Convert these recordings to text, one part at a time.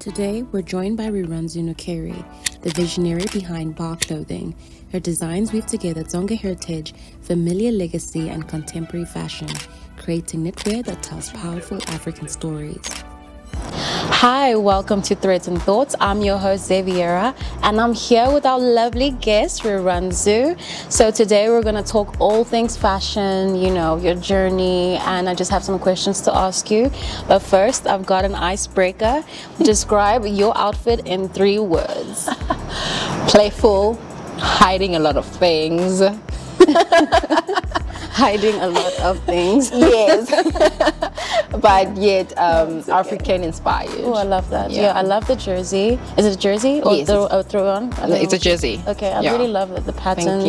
Today, we're joined by Rirhandzu, the visionary behind Bar Clothing. Her designs weave together Tsonga heritage, familiar legacy, and contemporary fashion, creating knitwear that tells powerful African stories. Hi, welcome to Threads and Thoughts. I'm your host, Xaviera, and I'm here with our lovely guest, Rirhandzu. So today we're going to talk all things fashion, your journey, and I just have some questions to ask you. But first, I've got an icebreaker. Describe your outfit in 3 words. Playful, hiding a lot of things. Hiding a lot of things. Yes. But yet African inspired. Oh, I love that. Yeah, I love the jersey. Is it a jersey or yes. throw on? It's a jersey. Okay, I really love it. The patterns. Thank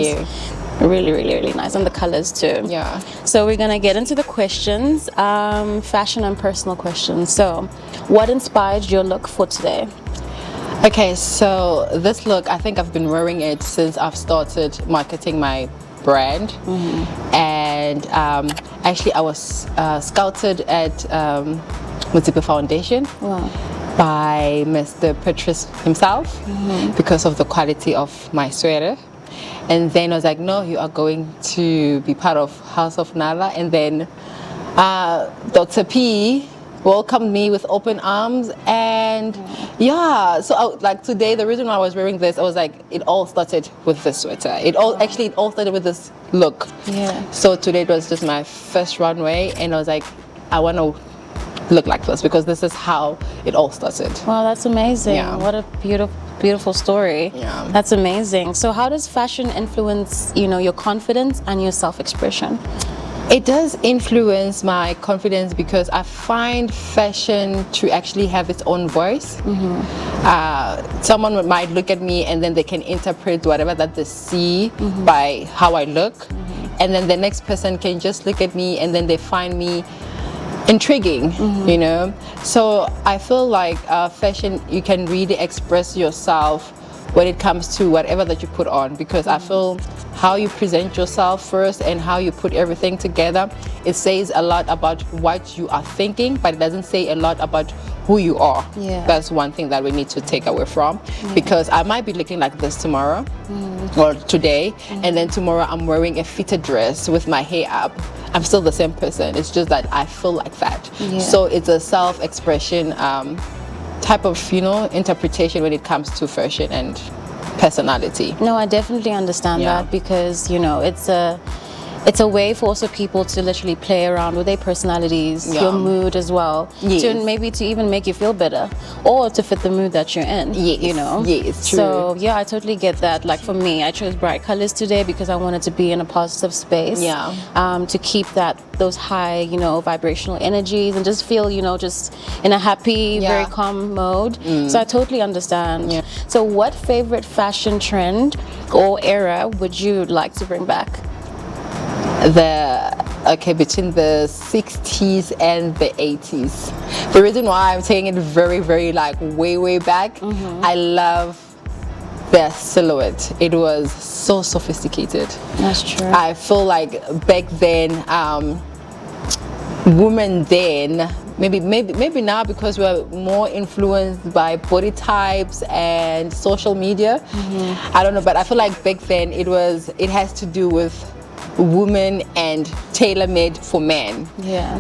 you. Really, really, really nice. And the colors too. Yeah. So we're going to get into the questions, fashion and personal questions. So what inspired your look for today? Okay, so this look, I think I've been wearing it since I've started marketing my brand. And actually I was scouted at Mtetwa Foundation by Mr. Petrus himself because of the quality of my sweater. And then I was like, no, you are going to be part of House of Nala. And then Dr. P welcomed me with open arms, and so like today, the reason why I was wearing this, I was like, it all started with this sweater. It all started with this look. Yeah. So today it was just my first runway, and I was like, I want to look like this because this is how it all started. Wow, that's amazing. Yeah. What a beautiful story. Yeah. That's amazing. So how does fashion influence, your confidence and your self-expression? It does influence my confidence because I find fashion to actually have its own voice. Someone might look at me and then they can interpret whatever that they see by how I look. And then the next person can just look at me and then they find me intriguing, So I feel like fashion, you can really express yourself when it comes to whatever that you put on, because I feel how you present yourself first and how you put everything together, it says a lot about what you are thinking, but it doesn't say a lot about who you are. That's one thing that we need to take away from, because I might be looking like this tomorrow or today, and then tomorrow I'm wearing a fitted dress with my hair up. I'm still the same person, it's just that I feel like that. So it's a self-expression type of interpretation when it comes to fashion and personality. No, I definitely understand that, because it's a way for also people to literally play around with their personalities, your mood as well, to maybe to even make you feel better or to fit the mood that you're in. Yes, true. So I totally get that. Like for me, I chose bright colors today because I wanted to be in a positive space, to keep those high vibrational energies and just feel just in a happy, very calm mode. So I totally understand. So what favorite fashion trend or era would you like to bring back? Between the 60s and the 80s. The reason why I'm taking it very, very way back, I love their silhouette. It was so sophisticated. That's true. I feel like back then, women then, maybe now because we're more influenced by body types and social media, I don't know, but I feel like back then it has to do with women and tailor-made for men.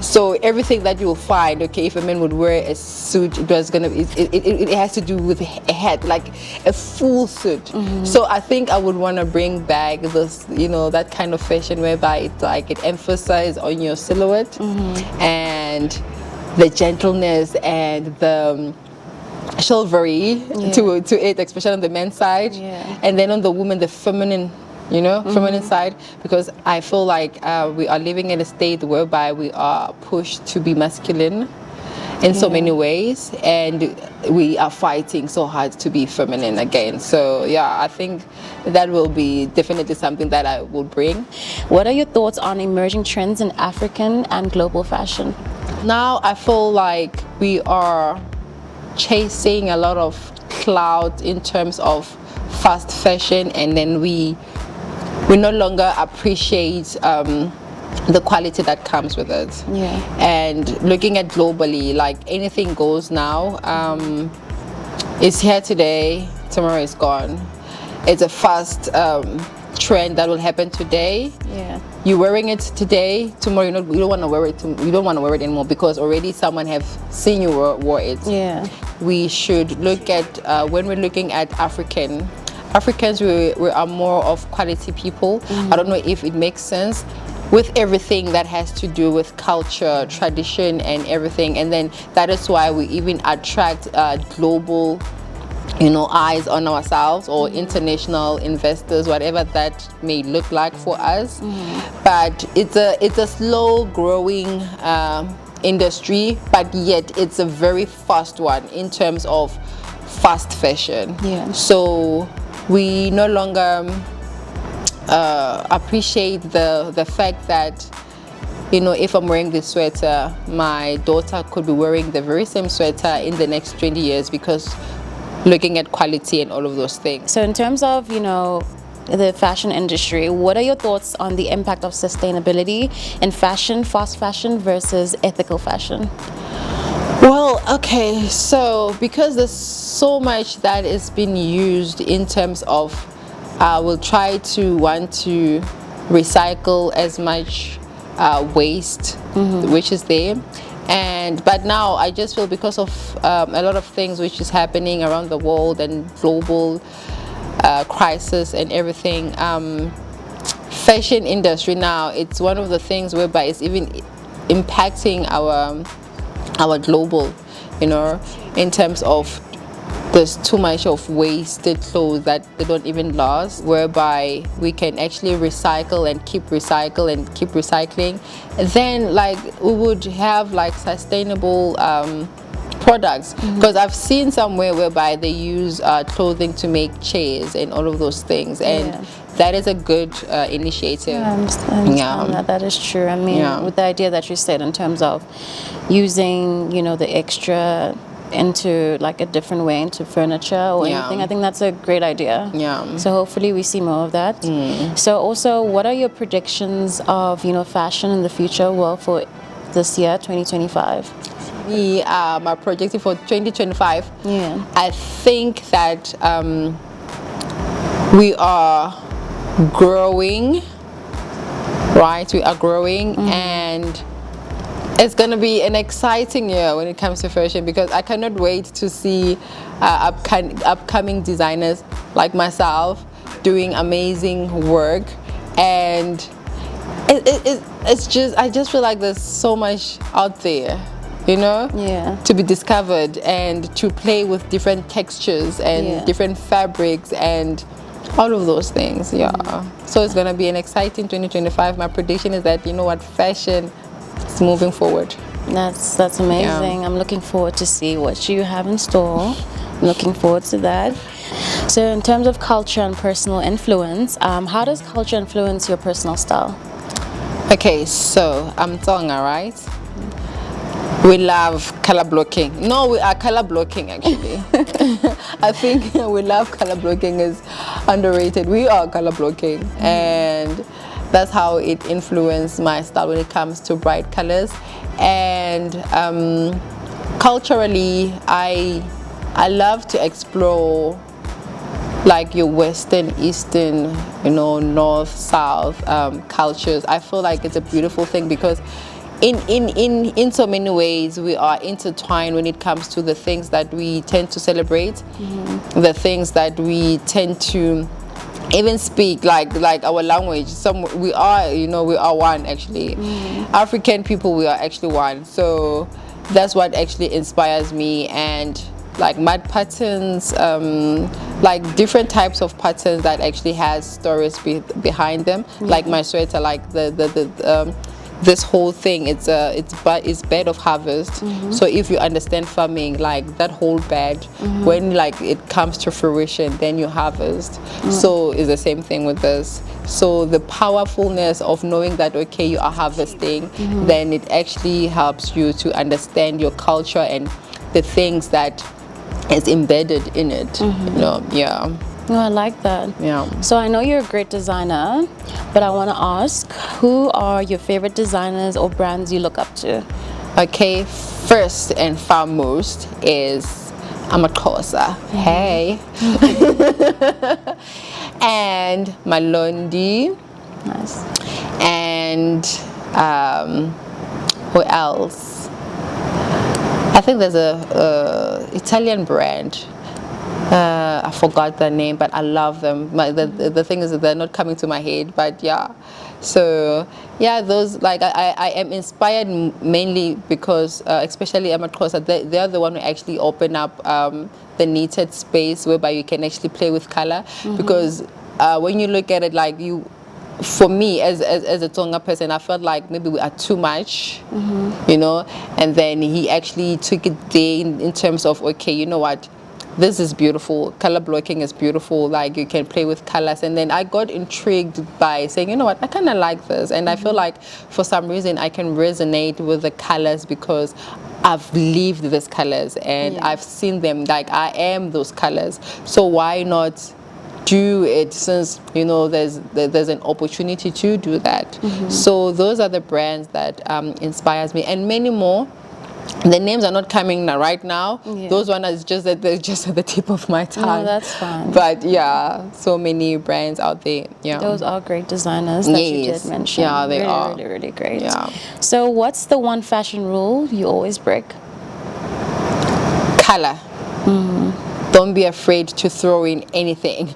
So everything that you'll find, if a man would wear a suit, it has to do with a hat, like a full suit. So I think I would want to bring back this, that kind of fashion whereby it emphasizes on your silhouette and the gentleness and the chivalry to it, especially on the men's side, and then on the woman, the feminine feminine side, because I feel like we are living in a state whereby we are pushed to be masculine in so many ways, and we are fighting so hard to be feminine again. So I think that will be definitely something that I will bring. What are your thoughts on emerging trends in African and global fashion? Now I feel like we are chasing a lot of clout in terms of fast fashion, and then we no longer appreciate the quality that comes with it. And looking at globally, like anything goes now. It's here today, tomorrow is gone. It's a fast trend that will happen today. Yeah. You're wearing it today, tomorrow you don't want to wear it. You don't want to wear it anymore because already someone have seen you wore it. Yeah. We should look at when we're looking at Africans. We are more of quality people. I don't know if it makes sense with everything that has to do with culture, tradition, and everything. And then that is why we even attract global, eyes on ourselves, or international investors, whatever that may look like for us. But it's a slow growing industry, but yet it's a very fast one in terms of fast fashion. Yeah. So we no longer appreciate the fact that, if I'm wearing this sweater, my daughter could be wearing the very same sweater in the next 20 years because looking at quality and all of those things. So in terms of, the fashion industry, what are your thoughts on the impact of sustainability in fashion, fast fashion versus ethical fashion? Well, okay, so because there's so much that is being used in terms of, we'll try to want to recycle as much waste which is there. But now I just feel because of a lot of things which is happening around the world and global crisis and everything, fashion industry now, it's one of the things whereby it's even impacting our global, in terms of there's too much of wasted clothes that they don't even last, whereby we can actually recycle and keep recycling. And then we would have sustainable products, because I've seen somewhere whereby they use clothing to make chairs and all of those things, and that is a good initiative. I understand that is true. I mean, with the idea that you said in terms of using, the extra into a different way into furniture or anything, I think that's a great idea. So hopefully we see more of that. So also, what are your predictions of fashion in the future, for this year 2025? My projecting for 2025, I think that we are growing, right? We are growing, and it's going to be an exciting year when it comes to fashion, because I cannot wait to see upcoming designers like myself doing amazing work. And it's just, I just feel like there's so much out there, to be discovered, and to play with different textures and different fabrics and all of those things. So it's going to be an exciting 2025. My prediction is that, fashion is moving forward. That's amazing. I'm looking forward to see what you have in store. I'm looking forward to that. So in terms of culture and personal influence, how does culture influence your personal style? Okay, so I'm Tonga, right? We love color blocking. No, we are color blocking actually. I think we love color blocking is underrated. We are color blocking, and that's how it influenced my style when it comes to bright colors. And culturally, I love to explore your Western, Eastern, North, South cultures. I feel like it's a beautiful thing, because in so many ways we are intertwined when it comes to the things that we tend to celebrate, the things that we tend to even speak, like our language. We are one actually. African people, we are actually one. So that's what actually inspires me. And mud patterns, different types of patterns that actually has stories behind them. Like my sweater, this whole thing, it's bed of harvest. So if you understand farming, that whole bed, when it comes to fruition, then you harvest. So it's the same thing with this. So the powerfulness of knowing that, okay, you are harvesting, then it actually helps you to understand your culture and the things that is embedded in it. Oh, I like that. So I know you're a great designer, but I want to ask, who are your favorite designers or brands you look up to? Okay, first and foremost is I'm a Xhosa. Hey. And Malondi. Nice. And who else? I think there's a Italian brand. I forgot the name, but I love them. The thing is that they're not coming to my head, but yeah. So yeah, those, like, I am inspired mainly because especially Emma Xhosa, they're the one who actually open up the knitted space whereby you can actually play with color. Because when you look at it, like, for me as a Tonga person, I felt like maybe we are too much, you know. And then he actually took it there in terms of, okay, you know what, this is beautiful, color blocking is beautiful, like you can play with colors. And then I got intrigued by saying, you know what, I kind of like this. And I feel like for some reason I can resonate with the colors because I've lived these colors and I've seen them, like I am those colors. So why not do it, since you know there's an opportunity to do that. So those are the brands that inspires me, and many more. The names are not coming now, right now. Those ones are just that they're just at the tip of my tongue. No, that's fine. But yeah, so many brands out there. Yeah, those are great designers that you did mention. Yeah, they are really, really great. Yeah. So what's the one fashion rule you always break? Color. Don't be afraid to throw in anything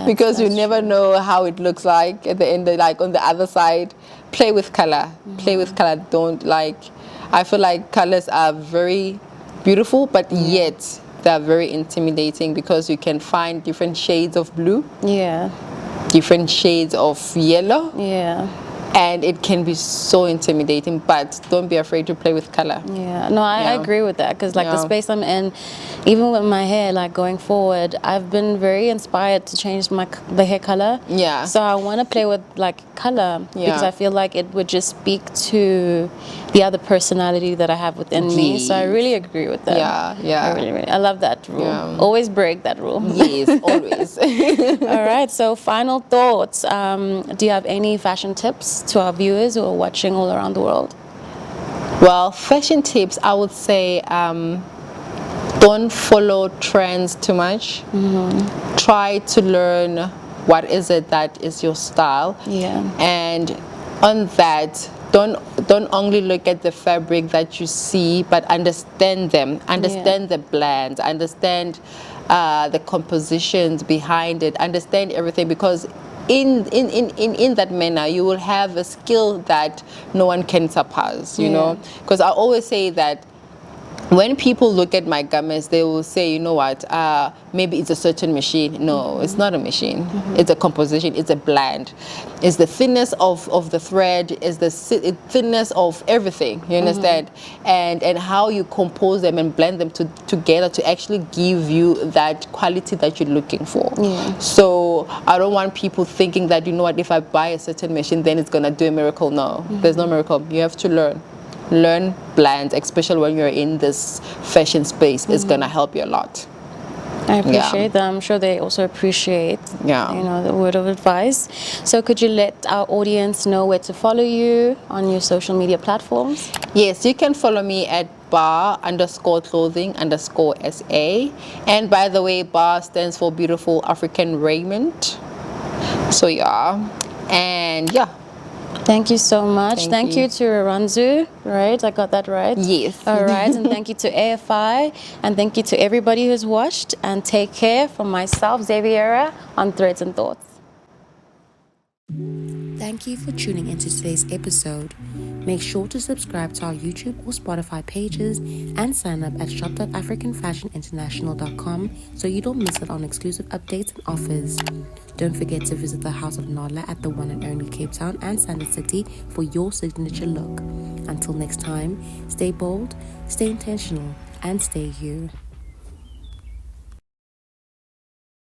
because you never know how it looks like at the end, like on the other side. Play with color. Play with color. Don't, like, I feel like colors are very beautiful, but yet they're very intimidating because you can find different shades of blue, different shades of yellow, and it can be so intimidating. But don't be afraid to play with color. I agree with that, because like the space I'm in, even with my hair, like going forward, I've been very inspired to change the hair color. So I want to play with like color because I feel like it would just speak to the other personality that I have within me. So I really agree with that. I love that rule. Always break that rule. Yes, always. All right, so final thoughts. Do you have any fashion tips to our viewers who are watching all around the world? Well, fashion tips, I would say don't follow trends too much. Try to learn what is it that is your style. And on that, don't only look at the fabric that you see, but understand them, understand the blends, understand the compositions behind it, understand everything, because in that manner you will have a skill that no one can surpass, you know. Because I always say that when people look at my garments, they will say, you know what, maybe it's a certain machine. No, it's not a machine. It's a composition. It's a blend. It's the thinness of the thread. It's the thinness of everything. You understand? And how you compose them and blend them together to actually give you that quality that you're looking for. So I don't want people thinking that, you know what, if I buy a certain machine, then it's gonna do a miracle. No, there's no miracle. You have to learn blends, especially when you're in this fashion space. It's gonna help you a lot. I appreciate that. I'm sure they also appreciate you know, the word of advice. So could you let our audience know where to follow you on your social media platforms? Yes, you can follow me at bar_clothing_SA. And by the way, bar stands for Beautiful African Raiment. So and thank you so much. Thank you to Rirhandzu, right? I got that right? Yes. All right, and thank you to AFI, and thank you to everybody who's watched, and take care from myself, Xaviera, on Threads and Thoughts. Thank you for tuning into today's episode. Make sure to subscribe to our YouTube or Spotify pages and sign up at shop.africanfashioninternational.com so you don't miss out on exclusive updates and offers. Don't forget to visit the House of Nala at the one and only Cape Town and Sandton City for your signature look. Until next time, stay bold, stay intentional, and stay you.